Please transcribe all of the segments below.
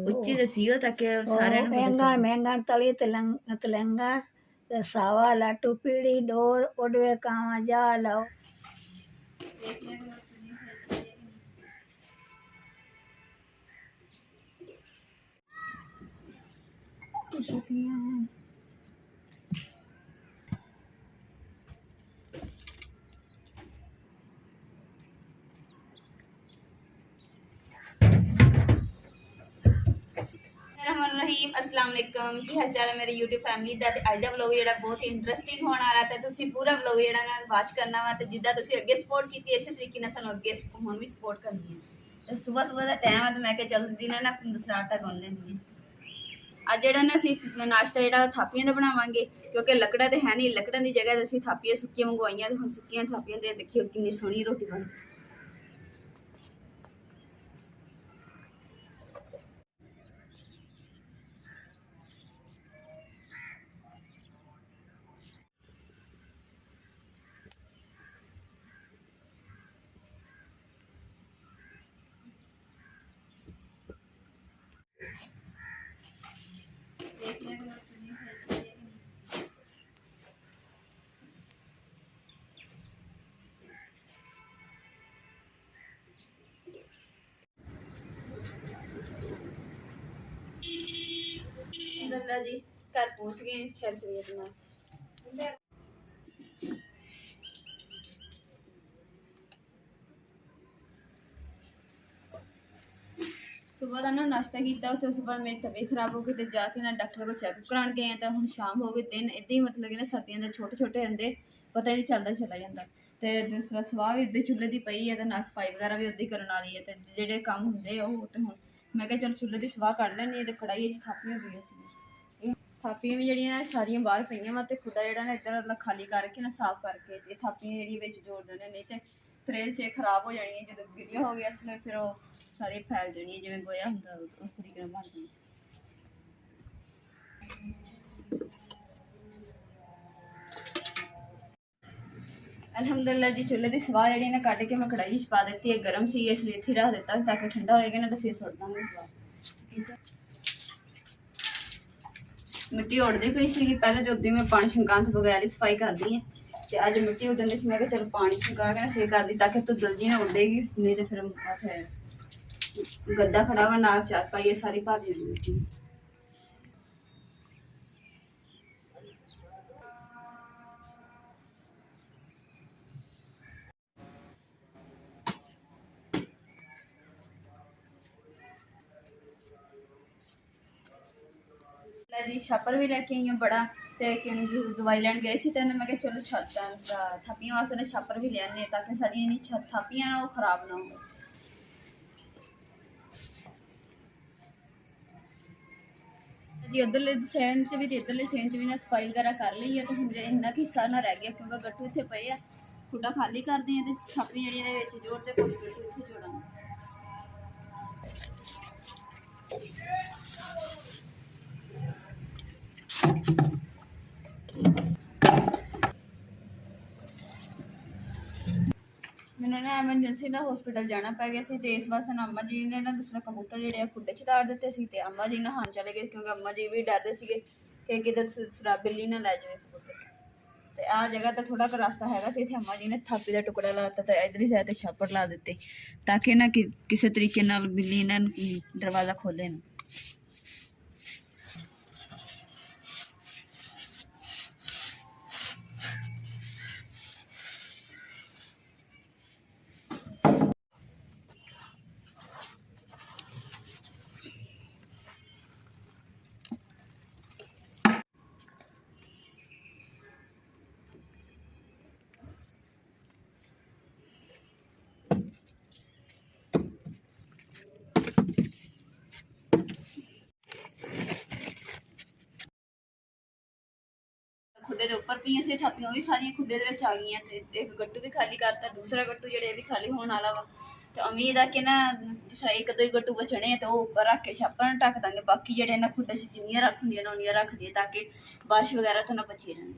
ਉੱਚੀ ਦਸੀਓ ਤਾਂ ਕਿ ਸਾਰਿਆਂ ਨੂੰ ਪਤਾ ਮਹਿੰਗਾ ਚੱਲੇ। ਮਹਿੰਗਾ ਤਲੀ ਤਲੰਗਾ ਤੇ ਸਾਵਾ ਲਾਟੂ ਪੀੜੀ ਡੋਰ ਉਡਵੇ ਕਾਵਾਂ ਜਾ ਲਾਓ ਰਹੀਮ अस्सलाम वालेकुम ਕੀ ਹਾਲ ਚਾਲ ਹੈ ਮੇਰੇ YouTube ਫੈਮਿਲੀ ਦਾ। ਤੇ ਅੱਜ ਦਾ ਵਲੌਗ ਜਿਹੜਾ ਬਹੁਤ ਹੀ ਇੰਟਰਸਟਿੰਗ ਹੋਣ ਵਾਲਾ ਤੇ ਤੁਸੀਂ ਪੂਰਾ ਵਲੌਗ ਜਿਹੜਾ ਨਾ ਵਾਚ ਕਰਨਾ ਵਾ। ਤੇ ਜਿੱਦਾਂ ਤੁਸੀਂ ਅੱਗੇ ਸਪੋਰਟ ਕੀਤੀ ਇਸੇ ਤਰੀਕੇ ਨਾਲ ਸਾਨੂੰ ਅੱਗੇ ਹੁਣ ਵੀ ਸਪੋਰਟ ਕਰਨੀ ਹੈ। ਤੇ ਸਵੇਰ ਦਾ ਟਾਈਮ ਹੈ ਤੇ ਮੈਂ ਕਿਹਾ ਚੱਲ ਦਿਨ ਨਾ ਦੂਸਰਾ ਆਟਾ ਗੁੰਨ ਲੈਂਦੀ ਹਾਂ। ਅੱਜ ਜਿਹੜਾ ਨਾ ਅਸੀਂ ਨਾਸ਼ਤਾ ਜਿਹੜਾ ਥਾਪੀਆਂ ਦਾ ਬਣਾਵਾਂਗੇ ਕਿਉਂਕਿ ਲੱਕੜਾਂ ਤੇ ਹੈ ਨਹੀਂ। ਲੱਕੜਾਂ ਦੀ ਜਗ੍ਹਾ ਤੇ ਅਸੀਂ ਥਾਪੀਆਂ ਸੁੱਕੀਆਂ ਮੰਗਵਾਈਆਂ ਤੇ ਹੁਣ ਸੁੱਕੀਆਂ ਥਾਪੀਆਂ ਦੇ ਦੇਖਿਓ ਕਿੰਨੀ ਸੋਹਣੀ ਰੋਟੀ ਬਣੀ। अल्हम्दुलिल्लाह जी घर पहुंच गए हैं। खैर खैरियत में सुबह का ना नाश्ता किया तो उस बाद मेरी तबीयत खराब हो गई तो जाके ना डॉक्टर को चेकअप कराने गए तो हम शाम हो गई दिन इदा ही मतलब कि ना सर्दियों के छोटे छोटे होंगे पता ही नहीं चलता चला जाता। तो दूसरा सवाह भी उद्दे चुल्हे की पई है तो ना सफाई वगैरह भी उद्दी करने वाली है। तो जेडे काम होंगे तो हुण मैं क्या चल चुल्हे की सवाह कर लैनी तो कढ़ाई थापियां पईयां सी थापियां भी जड़ियां सारियां बाहर पईयां वा ते खुदा जेड़ा ना इधर खाली करके ना साफ करके ते थापियां जेड़ी विच जोड़ देने नहीं तो ट्रेल च खराब हो जानी जो गिलिया हो गया इसलिए फिर वो सारी फैल जानी जिवें गोया हुंदा उस तरीके नाल बन जानी। अल्हम्दुलिल्लाह जी चुल्हे की सवाह जी ने कट के मैं कढ़ाई पा दी है। गर्म सी इसलिए इत्थे रख दिता ताकि ठंडा होएगा ना तो फिर सुट दांगे सवाह। मिट्टी उड़ती पई सी पहले तो उद्दी मैं पानी छंका तो बगैर ही सफाई कर दी है। तो अज मिट्टी उड्डन दी मैं चलो पानी छंका के ना सही कर दी ताकि धुदल जी ना उड़ेगी नहीं तो फिर गद्दा खड़ा हुआ नाल चार पाई सारी भर जानी मिट्टी। जी छापर भी लेके आई हूँ बड़ा तो दवाई लैन गए थे मैं चलो छत थापियां वास्ते ना छापर भी लिया ताकि साड़ी थापियां ना वो खराब ना हो। जी उधरले सैन च भी इधरले सैन च भी ना सफाई वगैरह कर ली है तो हम इन्ना कि हिस्सा ना रह गया क्योंकि गट्टू इतने पे है खुडा खाली करते हैं तो थापियां जी जोड़ते कुछ गट्टू इतने जोड़ांगे। मैंने ना एमरजेंसी ना हॉस्पिटल जाना पै गया सी ते इस वास्ते ना अम्मा जी ने ना दूसरा कबूतर जेडे खुडे च तार दिते सी ते अम्मा जी नहान चले गए क्योंकि अम्मा जी भी डरदे सीगे कि किते बिल्ली ना लै जाए कबूतर। ते आ जगह तो थोड़ा क रास्ता हैगा सी इत्थे अम्मा जी ने थापी दा टुकड़ा ला दिता ते इधरली साइड ते छापर ला दिते ताकि ना किसी तरीके नाल बिल्ली ना दरवाज़ा खोले ना। खुडे के उपर पईयां सी थापियां भी सारियां खुडे दे विच आ गईयां ते एक गट्टू भी खाली करता दूसरा गट्टू जेडे भी खाली होने वाला वा। तो उम्मीद है कि ना एक दो गट्टू बचने तो उपर रख के छापर ना ढक देंगे बाकी जेडे ना खुडे च जिन्नियां रख होंदियां उन्नियां रख दिए ताकि बारिश वगैरह तो ना बची रहन।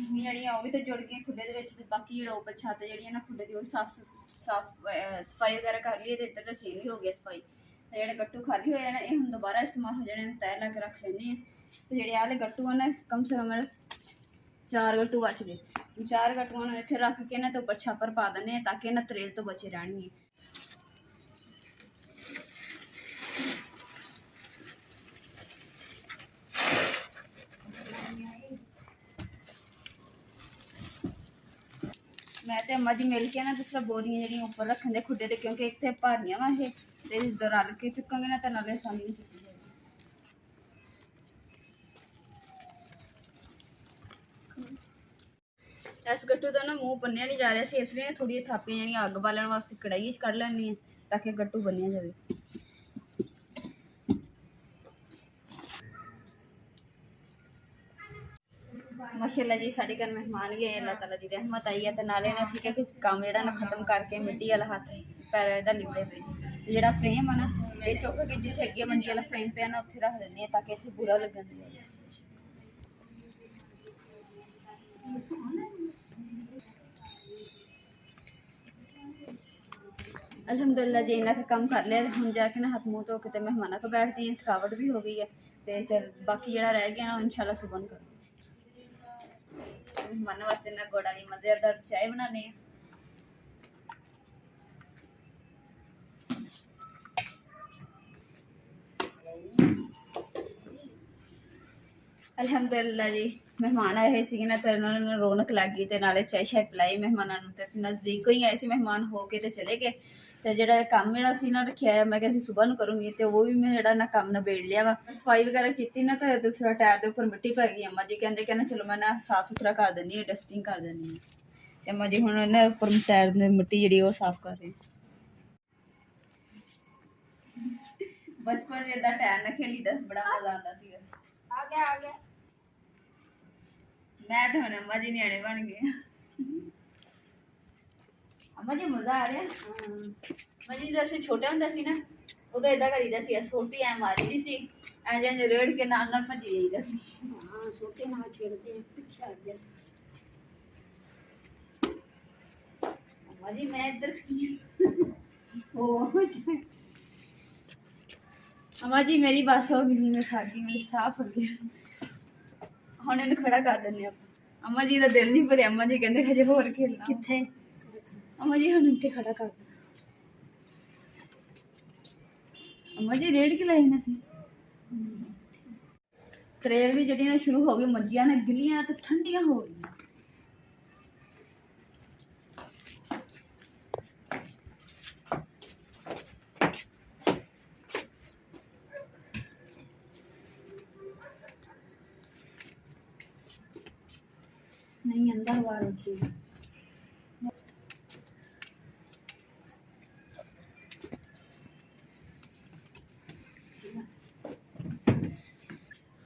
ਜਿਹੜੀਆਂ ਉਹ ਵੀ ਤਾਂ ਜੁੜ ਗਈਆਂ ਖੁੱਡੇ ਦੇ ਵਿੱਚ, ਤੇ ਬਾਕੀ ਜਿਹੜਾ ਉੱਪਰ ਛੱਤ ਜਿਹੜੀ ਹੈ ਨਾ ਖੁੱਡੇ ਦੀ ਉਹ ਸਫਾਈ ਵਗੈਰਾ ਕਰ ਲਈਏ, ਤੇ ਇੱਧਰ ਦਾ ਸੀਨ ਵੀ ਹੋ ਗਿਆ ਸਫਾਈ। ਤੇ ਜਿਹੜੇ ਗੱਟੂ ਖਾਲੀ ਹੋਏ ਨਾ ਇਹ ਹੁਣ ਦੁਬਾਰਾ ਇਸਤੇਮਾਲ ਹੋ ਜਾਣੇ, ਤੈਅ ਲਾ ਕੇ ਰੱਖ ਲੈਂਦੇ ਆ। ਤੇ ਜਿਹੜੇ ਆਲੇ ਗੱਟੂ ਹਨ ਕਮ ਸੇ ਕਮ 4 ਗੱਟੂ ਬਚ ਗਏ। 4 ਗੱਟੂਆਂ ਨੂੰ ਇੱਥੇ ਰੱਖ ਕੇ ਨਾ ਤੇ ਉੱਪਰ ਛਾਪਰ ਪਾ ਦਿੰਦੇ ਆ ਤਾਂ ਕਿ ਇਹਨਾਂ ਤਰੇਲ ਤੋਂ ਬਚੇ ਰਹਿਣਗੇ। मैं तो अम्मा जी मिल के ना दूसरा बोरियां जड़ियां ऊपर रखन दे खुडे ते, क्योंकि इतने भारियां वा ये ते रल के चुकांगे ना तो नाले आसानी नहीं चुकी जाएगी। इस गट्टू का ना मूँह बन्निया नहीं जा रहा सी, इसलिए थोड़ी थापियां जड़ियां अग बालन वास्ते कढ़ाई च कढ़ लैनी है ताकि गट्टू बन्निया जाए। माशाअल्लाह जी साढ़े घर मेहमान भी आए, अल्लाह ताला दी रहमत आई है। तो नाले ने असीं कि काम जिहड़ा ना खत्म करके मिट्टी वाला हथ पैर इहदा लिबड़े पे ते जिहड़ा फ्रेम है ना ये चुक के जिथे अगे मंजी वाला फ्रेम पे ना उत्थे रख दिंदे ताकि इत्थे बुरा लगन दी। अल्हम्दुलिल्लाह जी इन्ना काम कर लिया, हुण जाके ना हाथ मुँह धो के ते मेहमानों को बैठती हैं, थकावट भी हो गई है। तो चल बाकी जिहड़ा रह गया ना इंशाअल्लाह सुबह करो। मेहमानों वास्ते ना गुड़ वाली मज़ेदार चाय बनाने। अल्हम्दुलिल्लाह जी मेहमान आए हुए सी ना तो उन्होंने रौनक लग गई, तो नाले चाय शाय पिलाई मेहमानों नूं। ते नज़दीक ही आए सी मेहमान हो के ते चले गए। तो जो काम जोड़ा सी ना रखा है मैं कि सुबह को करूँगी, तो वो भी मैं जोड़ा ना काम नबेड़ लिया वा। सफाई वगैरह की ना तो दूसरा टायर के उपर मिट्टी पै गई। अम्मा जी कहते कहना चलो मैं ना साफ सुथरा कर देनी है, डस्टिंग कर देनी है। तो अम्मा जी हुण ना उपर टायर की मिट्टी जी वो साफ कर रहे। बचपन इदा टायर ना खेली दा बड़ा मजा आता सी। मैं तो हुण अम्मा जी न्याणे बन गए। अम्मा जी मजा आ रहा। अम्मा जी जैसे छोटे होंगे सी ना उदो इदा करीदा सी, सोटी ऐ मारी दी सी, इंज इंज रेड़ के नाल नाल भजी जाईदा सी। हाँ सोटे नाल खेलते हैं पिछे आ जा। अम्मा जी मैं इधर अम्मा जी मेरी बस हो गई, मैं थक गई, मेरी साह फुल गया। हुण इन्हूं खड़ा कर दिंदे आपां। अम्मा जी दा दिल नहीं भरिया, अम्मा जी कहंदे हजे होर खेलना। किथे अम्मा जी हुण इत्थे खड़ा कर दो। अम्मा जी रेड़ के लाई ना सी। त्रेल भी जड़ी ना शुरू हो गई, मंजियां ने गिलियां तो ठंडियां हो गई। नहीं अंदर वालों की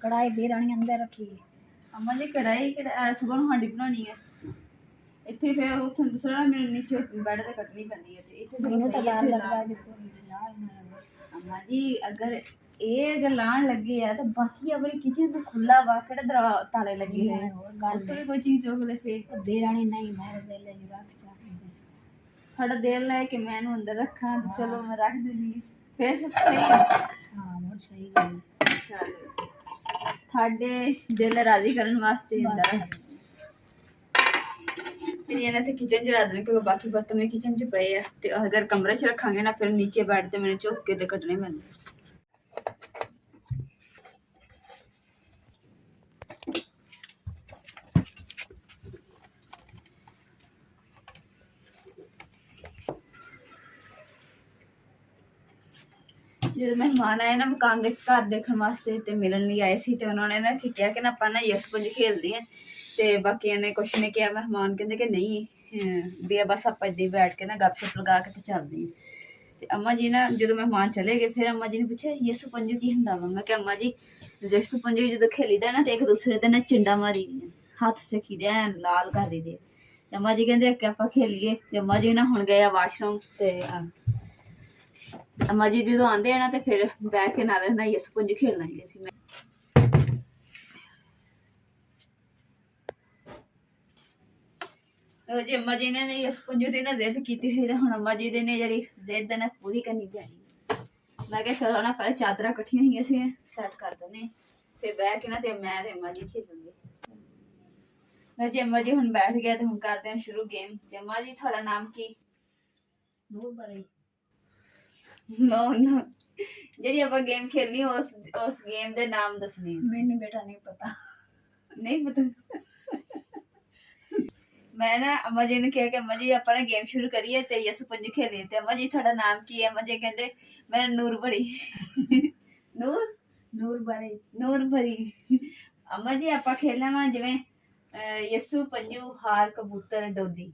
कढ़ाई दे रानी अंदर रखी है। अम्मा जी कढ़ाई सुबह हांडी बनानी है इत्थे, फिर उत्थे दूसरा ना मेरे नीचे बेड ते कटनी पैंदी है। ते इत्थे मैनू तो डर सही लगदा कि कोई ला ही ना लगे। अम्मा जी अगर लाण लगे है तो बाकी अपनी किचन तो खुला वा, केड़ा ताले लगे हुए हैं, और गल उत्थे कोई चीज चुक ले फिर दे रानी नहीं मेरे दिल च रख चाहिए। थोड़ा देर लै के मैं इनू अंदर रखा तो चलो मैं रख देनी फिर सब सही है। हाँ बहुत सही गल चलो थाडे दिल राजी करने वास्ते अंदर रख फिर ये ना थे किचन च रख देने, क्योंकि बाकी बर्तन भी किचन च पे है। तो अगर कमरे च रखांगे ना फिर नीचे बैठ ते मैंने झुक के ते कटने पैंदे। जो मेहमान आए ना मकान दे घर देखने वास्ते ते मिलन लिए आए सी, तो उन्होंने ना कहा कि ना अपना यस पुंज खेलते हैं। तो बाकी ने कुछ ने किया, मेहमान कहते कि नहीं भी बस आप इदा बैठ के ना गपशप लगा के तो चलते हैं। तो अम्मा जी ना जो मेहमान चले गए फिर अम्मा जी ने पूछा यसु पंजू की होंदा वा। मैं अम्मा जी यसु पंजू जो खेलीदा ना तो एक दूसरे ते ना चिंडा मारी दी हाथ से खीदे लाल कर दी। अम्मा जी कहते कि आप खेलीए। तो अम्मा जी ना हुण गए वाशरूम। तो अम्मा जी जो आते हैं ना तो फिर बैठ के नाल ना यसु पंज खेल लेंगे। ਉਹ ਜੇ ਅੰਮਾ ਜੀ ਨੇ ਇਸ ਪੰਜੂ ਦੀ ਨਾ ਜ਼ਿੱਦ ਕੀਤੀ ਹੋਈ, ਤਾਂ ਹੁਣ ਅੰਮਾ ਜੀ ਦੇ ਨੇ ਜਿਹੜੀ ਜ਼ਿੱਦ ਨਾ ਪੂਰੀ ਕਰਨੀ ਪੈਣੀ। ਮੈਂ ਕਿਹਾ ਚਲੋ ਨਾ ਪਹਿਲੇ ਚਾਦਰਾਂ ਇਕੱਠੀਆਂ ਹੋਈਆਂ ਸੀ ਸੈੱਟ ਕਰ ਦਿੰਦੇ, ਤੇ ਬਹਿ ਕੇ ਨਾ ਤੇ ਮੈਂ ਤੇ ਅੰਮਾ ਜੀ ਖੇਡੂਗੇ। ਮੈਂ ਜੇ ਅੰਮਾ ਜੀ ਹੁਣ ਬੈਠ ਗਿਆ ਤੇ ਹੁਣ ਕਰਦੇ ਹਾਂ ਸ਼ੁਰੂ ਗੇਮ। ਤੇ ਅੰਮਾ ਜੀ ਤੁਹਾਡਾ ਨਾਮ ਕੀ? ਨੂਰ ਬਰੀ। ਨੋ ਜਿਹੜੀ ਆਪਾਂ ਗੇਮ ਖੇਲਣੀ ਉਸ ਗੇਮ ਦੇ ਨਾਮ ਦੱਸਣੇ। ਮੈਨੂੰ ਬੇਟਾ ਨਹੀਂ ਪਤਾ। ਨਹੀਂ ਪਤਾ। ਮੈਂ ਨਾ ਅੰਮਾ ਜੀ ਨੂੰ ਕਿਹਾ ਕਿ ਅੰਮਾ ਜੀ ਆਪਾਂ ਨਾ ਗੇਮ ਸ਼ੁਰੂ ਕਰੀਏ ਤੇ ਯਸੂ ਪੰਜੂ ਖੇਲੀਏ। ਤੇ ਅੰਮਾ ਜੀ ਤੁਹਾਡਾ ਨਾਮ ਕੀ ਹੈ? ਅੰਮਾ ਜੀ ਕਹਿੰਦੇ ਮੇਰਾ ਨੂਰ ਬੜੀ। ਨੂਰ ਬਰੀ। ਨੂਰ ਭਰੀ। ਅੰਮਾ ਜੀ ਆਪਾਂ ਖੇਲਣਾ ਵਾ ਜਿਵੇਂ ਯਸੂ ਪੰਜੂ ਹਾਰ ਕਬੂਤਰ ਡੋਲੀ।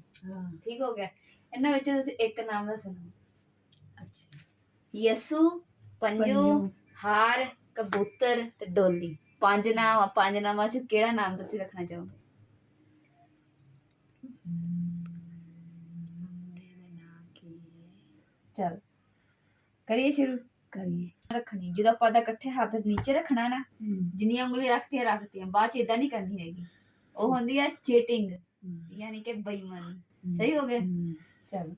ਠੀਕ ਹੋ ਗਿਆ। ਇਹਨਾਂ ਵਿੱਚ ਤੁਸੀਂ ਇੱਕ ਨਾਮ ਦੱਸਣਾ। ਅੱਛਾ। ਯਸੂ ਪੰਜੂ ਹਾਰ ਕਬੂਤਰ ਤੇ ਡੋਲੀ। ਪੰਜ ਨਾਮਾਂ ਚ ਕਿਹੜਾ ਨਾਮ ਤੁਸੀਂ ਰੱਖਣਾ ਚਾਹੋਗੇ? ਚਲ ਕਰੀਏ ਸ਼ੁਰੂ। ਕਰੀਏ। ਰੱਖਣੀ ਜਦੋਂ ਆਪਾਂ ਦਾ ਇਕੱਠੇ ਹੱਥ ਨੀਚੇ ਰੱਖਣਾ ਨਾ, ਜਿੰਨੀਆਂ ਉਂਗਲੀਆਂ ਰੱਖਤੀਆਂ ਬਾਅਦ ਚ ਏਦਾਂ ਨਹੀਂ ਕਰਨੀ ਹੈਗੀ। ਉਹ ਹੁੰਦੀ ਆ ਚੀਟਿੰਗ, ਯਾਨੀ ਕਿ ਬੇਈਮਾਨੀ। ਸਹੀ ਹੋ ਗਿਆ। ਚਲੋ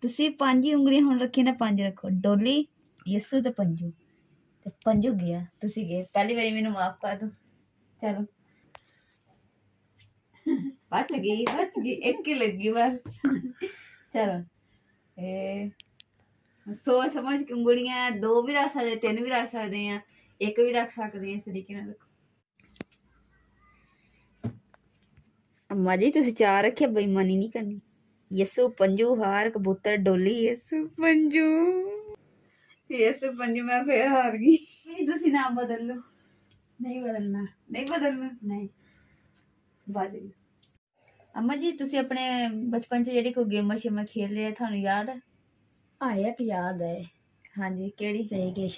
ਤੁਸੀਂ ਪੰਜ ਹੀ ਉਂਗਲੀਆਂ ਹੁਣ ਰੱਖੀਆਂ ਨਾ, ਪੰਜ ਰੱਖੋ। ਡੋਲੀ, ਯਸੂ ਤੇ ਪੰਜੂ। ਤੇ ਪੰਜੂ ਗਿਆ, ਤੁਸੀਂ ਗਏ। ਪਹਿਲੀ ਵਾਰੀ ਮੈਨੂੰ ਮਾਫ ਕਰ ਦੋ। ਚਲੋ ਬਚ ਗਈ ਇੱਕ ਹੀ ਲੱਗੀ ਬਸ। ਚਲੋ ਸੋਚ ਸਮਝ ਕੇ ਉਂਗਲੀਆਂ 2 ਵੀ ਰੱਖ ਸਕਦੇ, 3 ਵੀ ਰੱਖ ਸਕਦੇ ਆ, 1 ਵੀ ਰੱਖ ਸਕਦੇ ਆ। ਇਸ ਤਰੀਕੇ ਨਾਲ ਰੱਖੋ। ਅੰਮਾ ਜੀ ਤੁਸੀਂ 4 ਰੱਖਿਆ, ਬੇਈਮਾਨੀ ਨਹੀਂ ਕਰਨੀ। ਯਸੂ ਪੰਜੂ ਹਾਰ ਕਬੂਤਰ ਡੋਲੀ। ਯਸੂ ਪੰਜੂ ਮੈਂ ਫੇਰ ਹਾਰ ਗਈ। ਤੁਸੀਂ ਨਾਮ ਬਦਲ ਲਓ। ਨਹੀਂ ਬਦਲਣਾ। ਨਹੀਂ ਬਦਲਣਾ। ਨਹੀਂ। ਬਚ ਗਈ। ਅੰਮਾ ਜੀ ਤੁਸੀਂ ਆਪਣੇ ਬਚਪਨ ਚ ਜਿਹੜੀ ਕੋਈ ਗੇਮਾਂ ਸ਼ੇਮਾਂ ਖੇਲੇ ਆ ਤੁਹਾਨੂੰ ਯਾਦ ਹੈ? ਇੱਕ ਯਾਦ ਹੈ। ਹਾਂਜੀ ਕਿਹੜੀ? ਤੇ ਕਿ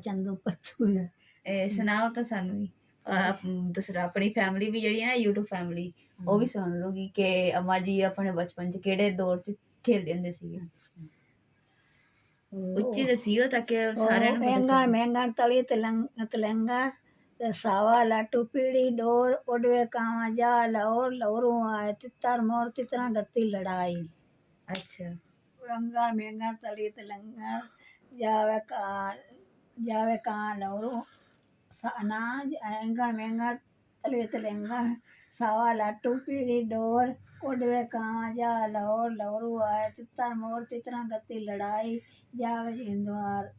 ਚੰਦੂ ਪੱਤੂ। ਸੁਣਾਓ ਤਾਂ ਸਾਨੂੰ ਵੀ। ਦੂਸਰਾ ਆਪਣੀ ਫੈਮਿਲੀ ਵੀ ਜਿਹੜੀ ਹੈ ਨਾ, YouTube ਫੈਮਿਲੀ, ਉਹ ਵੀ ਸੁਣ ਲੂਗੀ ਕਿ ਅੰਮਾ ਜੀ ਆਪਣੇ ਬਚਪਨ ਚ ਕਿਹੜੇ ਦੌਰ ਚ ਖੇਲਦੇ ਹੁੰਦੇ ਸੀਗੇ। ਉੱਚੀ ਦੱਸਿਓ ਤਾਂ ਕਿ ਸਾਰਿਆਂ ਨੂੰ ਮਹਿੰਗਾ ਮਹਿੰਗਾ ਤਲੀ ਤਲੰਗਾ ਤੇ ਸਾਵਾ ਲਾਟੂ ਪੀੜੀ ਡੋਰ ਉਡਵੇ ਕਾਵਾ ਜਾ ਲਾਹੌਰ ਲਾਹੌਰੂ ਆਏ ਤਿੱਤਰ ਮੋਰ ਤਿਤਰਾ ਗੱਤੀ ਲੜਾਈ। ਅੱਛਾ। ਮਹਿੰਗਾ ਮਹਿੰਗਾ ਤਲੀ ਤਲੰਗਾ ਜਾਵੇ ਕਾਂ ਲਾਹੌਰੂ ਨਾ ਮਹਿੰਗਾ ਮਹਿੰਗਾ ਤਲੀ ਤਲੰਗਾ ਸਾਵਾ ਲਾਟੂ ਪੀੜੀ ਡੋਰ ਉਡਵੇ ਕਾਵਾ ਜਾ ਲਾਹੌਰ ਲਾਹੌਰੂ ਆਏ ਤਿੱਤਰ ਮੋਰ ਤਿਤਰਾ ਗੱਤੀ ਲੜਾਈ ਜਾਵੇ ਜਿੰਦਵਾਰ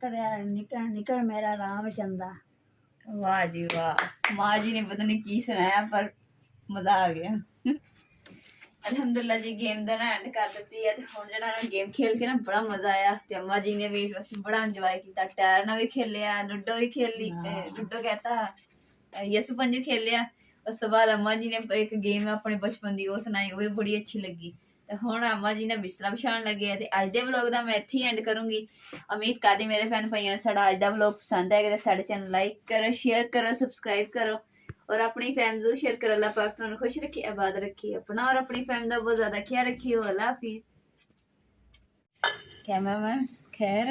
ਕਰਿਆ ਨਿਕਲ ਮੇਰਾ ਰਾਮ ਚੰਦਾ। ਵਾਹ ਜੀ ਵਾਹ। ਮਾਂ ਜੀ ਨੇ ਪਤਾ ਨਹੀਂ ਕੀ ਸੁਣਾਇਆ ਪਰ ਮਜ਼ਾ ਆ ਗਿਆ। ਅਲਹਮਦੁਲਿਲਾ ਜੀ ਗੇਮ ਦਾ ਨਾ ਐਂਡ ਕਰ ਦਿੱਤੀ ਹੈ। ਤੇ ਹੁਣ ਜਿਹੜਾ ਨਾ ਗੇਮ ਖੇਲ ਕੇ ਨਾ ਬੜਾ ਮਜ਼ਾ ਆਇਆ। ਤੇ ਅੰਮਾ ਜੀ ਨੇ ਵੀ ਅਸੀਂ ਬੜਾ ਇੰਜੋਏ ਕੀਤਾ। ਟਾਇਰ ਨਾਲ ਵੀ ਖੇਲਿਆ, ਲੁੱਡੋ ਵੀ ਖੇਲੀ। ਲੁੱਡੋ ਕਹਤਾ ਯਸੂ ਪੰਜੂ ਖੇਲਿਆ। ਉਸ ਤੋਂ ਬਾਅਦ ਅੰਮਾ ਜੀ ਨੇ ਇੱਕ ਗੇਮ ਆਪਣੇ ਬਚਪਨ ਦੀ ਉਹ ਸੁਣਾਈ, ਉਹ ਵੀ ਬੜੀ ਅੱਛੀ ਲੱਗੀ। ਤੇ ਹੁਣ ਅੰਮਾ ਜੀ ਨੇ ਬਿਸਤਰਾ ਵਿਛਾਉਣ ਲੱਗੇ ਆ। ਤੇ ਅੱਜ ਦੇ ਵਲੋਗ ਦਾ ਮੈਂ ਇੱਥੇ ਹੀ ਐਂਡ ਕਰੂੰਗੀ। ਉਮੀਦ ਕਰਦੀ ਮੇਰੇ ਫੈਨ ਭਾਈਆਂ ਨੂੰ ਸਾਡਾ ਅੱਜ ਦਾ ਵਲੋਗ ਪਸੰਦ ਆਏਗਾ। ਤੇ ਸਾਡੇ ਚੈਨਲ ਲਾਈਕ ਕਰੋ, ਸ਼ੇਅਰ ਕਰੋ, ਸਬਸਕ੍ਰਾਈਬ ਕਰੋ और अपनी फैमिली जरूर शेयर करो। अल्लाह पाक तुहानू खुश रखे, आबाद रखे, अपना और अपनी फैमिली का बहुत ज्यादा ख्याल रखियो। अल्लाह हाफिज। कैमरामैन खैर।